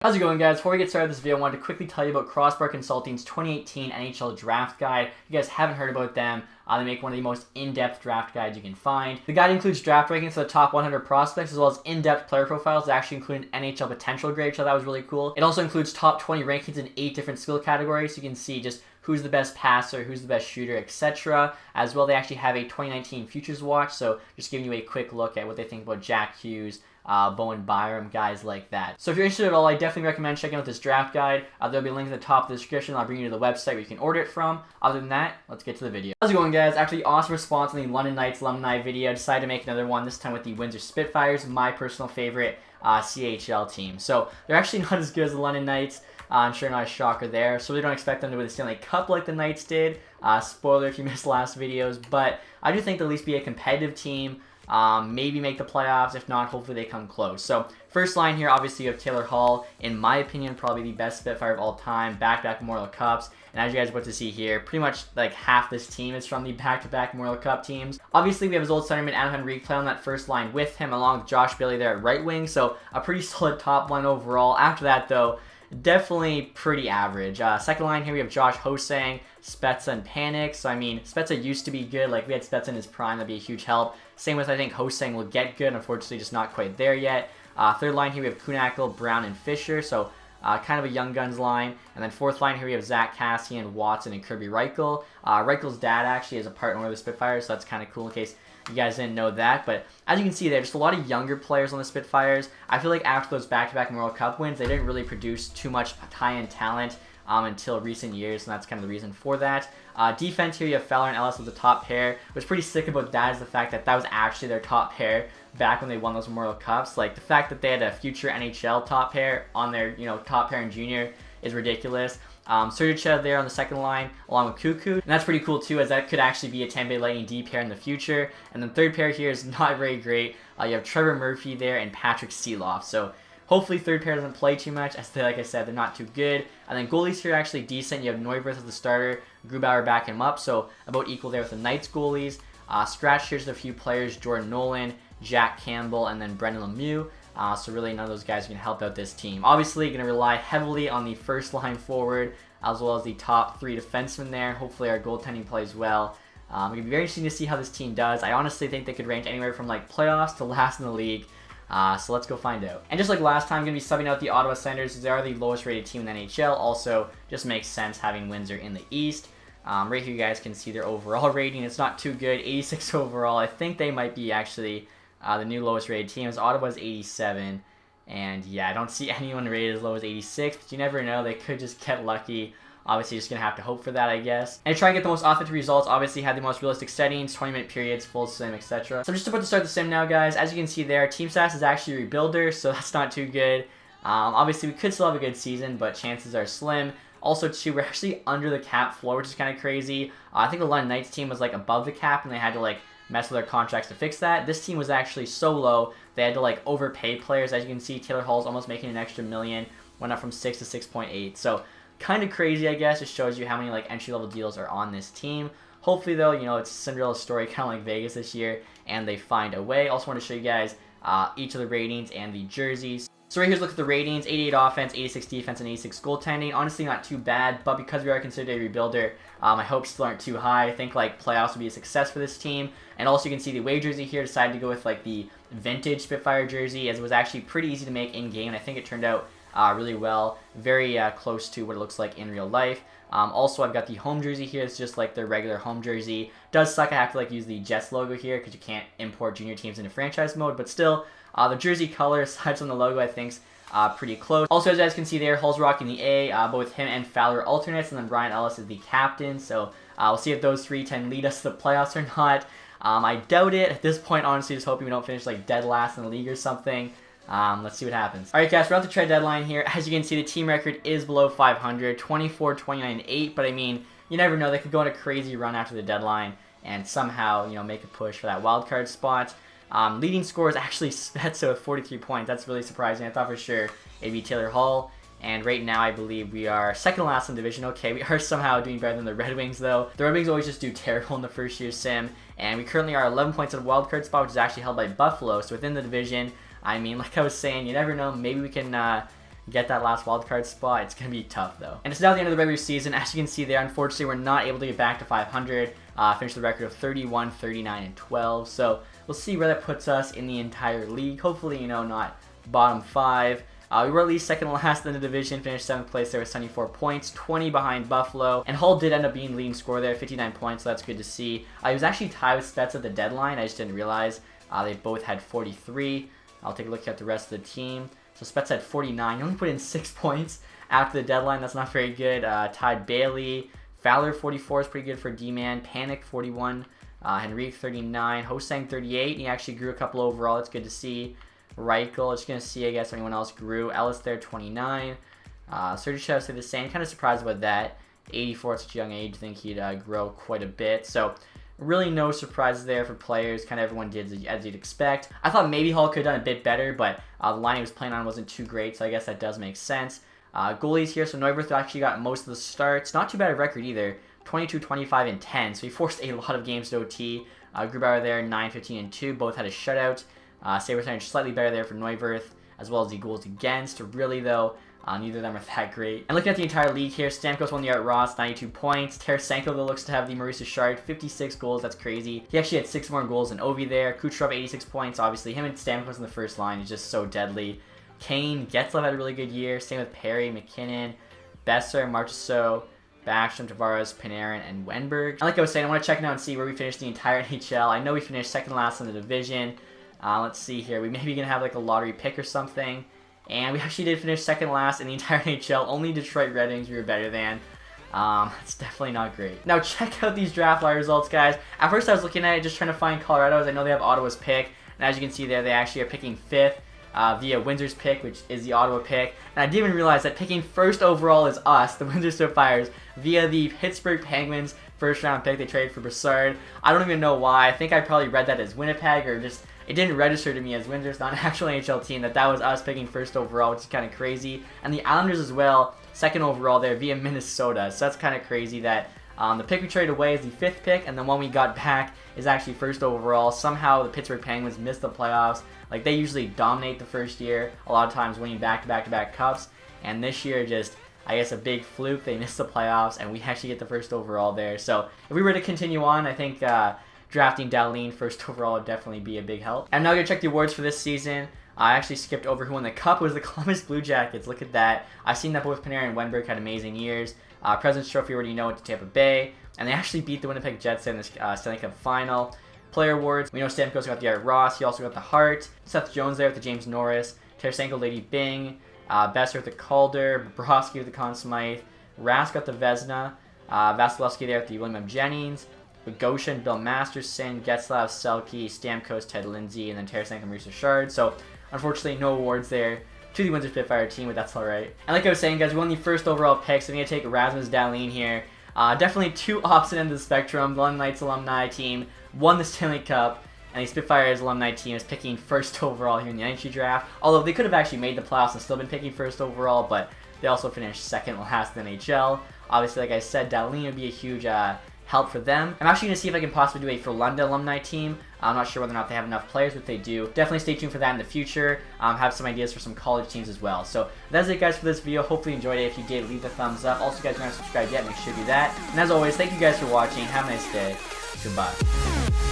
How's it going, guys? Before we get started with this video, I wanted to quickly tell you about Crossbar Consulting's 2018 NHL Draft Guide. If you guys haven't heard about them, they make one of the most in-depth draft guides you can find. The guide includes draft rankings for the top 100 prospects, as well as in-depth player profiles that actually include an NHL potential grade, so that was really cool. It also includes top 20 rankings in 8 different skill categories, so you can see just who's the best passer, who's the best shooter, etc. As well, they actually have a 2019 Futures Watch, so just giving you a quick look at what they think about Jack Hughes, Bowen Byram, guys like that. So if you're interested at all, I definitely recommend checking out this draft guide. There'll be a link at the top of the description. I'll bring you to the website where you can order it from. Other than that, let's get to the video. How's it going, guys? After the awesome response on the London Knights alumni video, I decided to make another one, this time with the Windsor Spitfires, my personal favorite CHL team. So they're actually not as good as the London Knights. I'm sure not a shocker there. So we don't expect them to win the Stanley Cup like the Knights did. Spoiler if you missed last videos. But I do think they'll at least be a competitive team. Maybe make the playoffs. If not, hopefully they come close. So first line here, obviously you have Taylor Hall. In my opinion, probably the best Spitfire of all time. Back-to-back Memorial Cups. And as you guys are about to see here, pretty much like half this team is from the back-to-back Memorial Cup teams. Obviously, we have his old centerman Adam Henrique play on that first line with him, along with Josh Bailey there at right wing. So a pretty solid top line overall. After that, though, definitely pretty average. Second line here, we have Josh Hosang, Spezza, and Panik. So, I mean, Spezza used to be good. Like, we had Spezza in his prime. That'd be a huge help. Same with, I think, Hosang will get good. Unfortunately, just not quite there yet. Third line here, we have Kunackle, Brown, and Fisher. So, kind of a young guns line. And then fourth line here, we have Zach Cassian, Watson, and Kirby Reichel. Reichel's dad actually is a partner of the Spitfires, so that's kind of cool in case you guys didn't know that. But as you can see there, just a lot of younger players on the Spitfires. I feel like after those back-to-back Memorial Cup wins, they didn't really produce too much high-end talent until recent years, and that's kind of the reason for that. Defense here, you have Fowler and Ellis as the top pair. What's pretty sick about that is the fact that that was actually their top pair back when they won those Memorial Cups. Like, the fact that they had a future NHL top pair on their, top pair in junior is ridiculous. Sergachev there on the second line, along with Cuckoo. And that's pretty cool, too, as that could actually be a Tampa Bay Lightning D pair in the future. And then third pair here is not very great. You have Trevor Murphy there and Patrick Seeloff. So hopefully third pair doesn't play too much, as like I said, they're not too good. And then goalies here are actually decent. You have Neuwirth as the starter, Grubauer backing him up, so about equal there with the Knights goalies. Scratch here's a few players, Jordan Nolan, Jack Campbell, and then Brendan Lemieux. So really none of those guys are going to help out this team. Obviously, going to rely heavily on the first line forward, as well as the top 3 defensemen there. Hopefully our goaltending plays well. It's going to be very interesting to see how this team does. I honestly think they could rank anywhere from like playoffs to last in the league. So let's go find out. And just like last time, I'm going to be subbing out the Ottawa Senators, as they are the lowest rated team in the NHL. Also, just makes sense having Windsor in the East. Right here you guys can see their overall rating. It's not too good, 86 overall. I think they might be actually the new lowest rated team, as Ottawa's 87. And yeah, I don't see anyone rated as low as 86, but you never know. They could just get lucky. Obviously, just going to have to hope for that, I guess. And to try and get the most authentic results, obviously had the most realistic settings, 20-minute periods, full sim, etc. So I'm just about to start the sim now, guys. As you can see there, team stats is actually a rebuilder, so that's not too good. Obviously, we could still have a good season, but chances are slim. Also, too, we're actually under the cap floor, which is kind of crazy. I think the London Knights team was like above the cap, and they had to like mess with their contracts to fix that. This team was actually so low, they had to like overpay players. As you can see, Taylor Hall's almost making an extra $1 million, went up from 6 to 6.8. So kind of crazy, I guess. It shows you how many like entry-level deals are on this team. Hopefully, though, it's a Cinderella story, kind of like Vegas this year, and they find a way. Also want to show you guys each of the ratings and the jerseys. So right here's a look at the ratings: 88 offense, 86 defense, and 86 goaltending. Honestly, not too bad, but because we are considered a rebuilder, my hopes still aren't too high. I think like playoffs will be a success for this team. And also you can see the away jersey here, decided to go with like the vintage Spitfire jersey, as it was actually pretty easy to make in-game, and I think it turned out really well, very close to what it looks like in real life. Also, I've got the home jersey here. It's just like their regular home jersey. Does suck I have to like use the Jets logo here because you can't import junior teams into franchise mode, but still, the jersey color, aside from the logo, I think's pretty close. Also, as you guys can see there, Hall's rocking the A. Both him and Fowler alternates, and then Brian Ellis is the captain. So we'll see if those 3 can lead us to the playoffs or not. I doubt it. At this point, honestly, just hoping we don't finish like dead last in the league or something. Let's see what happens. Alright, guys, we're at the trade deadline here. As you can see, the team record is below 500, 24, 29, 8. But I mean, you never know. They could go on a crazy run after the deadline and somehow, make a push for that wild card spot. Leading scorer is actually Spezza with 43 points. That's really surprising. I thought for sure it'd be Taylor Hall. And right now, I believe we are second to last in the division. Okay, we are somehow doing better than the Red Wings, though. The Red Wings always just do terrible in the first year sim. And we currently are 11 points at a wild card spot, which is actually held by Buffalo. So within the division, I mean, like I was saying, you never know. Maybe we can get that last wildcard spot. It's going to be tough though. And it's now the end of the regular season. As you can see there, unfortunately, we're not able to get back to 500. Finished the record of 31, 39, and 12. So we'll see where that puts us in the entire league. Hopefully, not bottom 5. We were at least second last in the division, finished 7th place there with 74 points, 20 behind Buffalo. And Hull did end up being the leading scorer there, 59 points, so that's good to see. He was actually tied with Spets at the deadline. I just didn't realize. They both had 43. I'll take a look at the rest of the team. So Spets had 49. He only put in 6 points after the deadline. That's not very good. Tied Bailey. Fowler 44 is pretty good for D-Man. Panic 41. Henrique 39. Hosang 38. He actually grew a couple overall. That's good to see. Reichel, just going to see, I guess, if anyone else grew. Ellis there, 29. Sergachev stayed the same. Kind of surprised about that. 84 at such a young age. I think he'd grow quite a bit. So, really no surprises there for players. Kind of everyone did as you'd expect. I thought maybe Hull could have done a bit better, but the line he was playing on wasn't too great, so I guess that does make sense. Goalies here, so Neuwirth actually got most of the starts. Not too bad a record either. 22, 25, and 10. So he forced a lot of games to OT. Grubauer there, 9, 15, and 2. Both had a shutout. Save percentage slightly better there for Neuwirth, as well as the goals against. Really, though, neither of them are that great. And looking at the entire league here, Stamkos won the Art Ross, 92 points. Tarasenko, though, looks to have the Maurice Richard, 56 goals. That's crazy. He actually had 6 more goals than Ovi there. Kucherov, 86 points. Obviously, him and Stamkos in the first line is just so deadly. Kane, Getzlav had a really good year. Same with Perry, McKinnon, Besser, Marchessault, Backstrom, Tavares, Panarin, and Wenberg. And like I was saying, I want to check now and see where we finished the entire NHL. I know we finished second last in the division. Let's see here. We may be going to have like a lottery pick or something. And we actually did finish second last in the entire NHL. Only Detroit Red Wings we were better than. It's definitely not great. Now check out these draft lottery results, guys. At first I was looking at it just trying to find Colorado's. I know they have Ottawa's pick. And as you can see there, they actually are picking 5th. Via Windsor's pick, which is the Ottawa pick. And I didn't even realize that picking first overall is us, the Windsor Spitfires, via the Pittsburgh Penguins first round pick. They traded for Brassard. I don't even know why. I think I probably read that as Winnipeg, or just it didn't register to me as Windsor. It's not an actual NHL team. That was us picking first overall, which is kind of crazy. And the Islanders as well, second overall there via Minnesota. So that's kind of crazy that the pick we traded away is the 5th pick, and the one we got back is actually first overall. Somehow the Pittsburgh Penguins missed the playoffs. Like, they usually dominate the first year, a lot of times winning back-to-back cups. And this year, just, I guess, a big fluke. They missed the playoffs, and we actually get the first overall there. So if we were to continue on, I think drafting Dahlin first overall would definitely be a big help. I'm now going to check the awards for this season. I actually skipped over who won the cup. It was the Columbus Blue Jackets. Look at that. I've seen that both Panarin and Wenberg had amazing years. President's Trophy, already know it, to Tampa Bay. And they actually beat the Winnipeg Jets in this Stanley Cup final. Player awards, we know Stamkos got the Art Ross. He also got the Hart. Seth Jones there with the James Norris. Tarasenko, Lady Bing. Besser with the Calder. Bobrovsky with the Conn Smythe. Rask got the Vezina. Vasilevsky there with the William M. Jennings. Goshen, Bill Masterson. Getzlav, Selke, Stamkos, Ted Lindsay, and then Tarasenko, Maurice Richard. So, unfortunately, no awards there to the Windsor Spitfire team, but that's alright. And like I was saying, guys, we won the first overall pick, so I'm going to take Rasmus Dahlin here. Definitely two opposite ends of the spectrum. The London Knights alumni team won the Stanley Cup, and the Spitfires alumni team is picking first overall here in the NHL draft. Although they could have actually made the playoffs and still been picking first overall, but they also finished second last in the NHL. Obviously, like I said, Dahlin would be a huge help for them. I'm actually going to see if I can possibly do a for London alumni team. I'm not sure whether or not they have enough players, but if they do, definitely stay tuned for that in the future. Have some ideas for some college teams as well. So that's it, guys, for this video. Hopefully you enjoyed it. If you did, leave the thumbs up. Also, guys, if you're not subscribed yet, make sure to do that. And as always, thank you guys for watching. Have a nice day. Goodbye.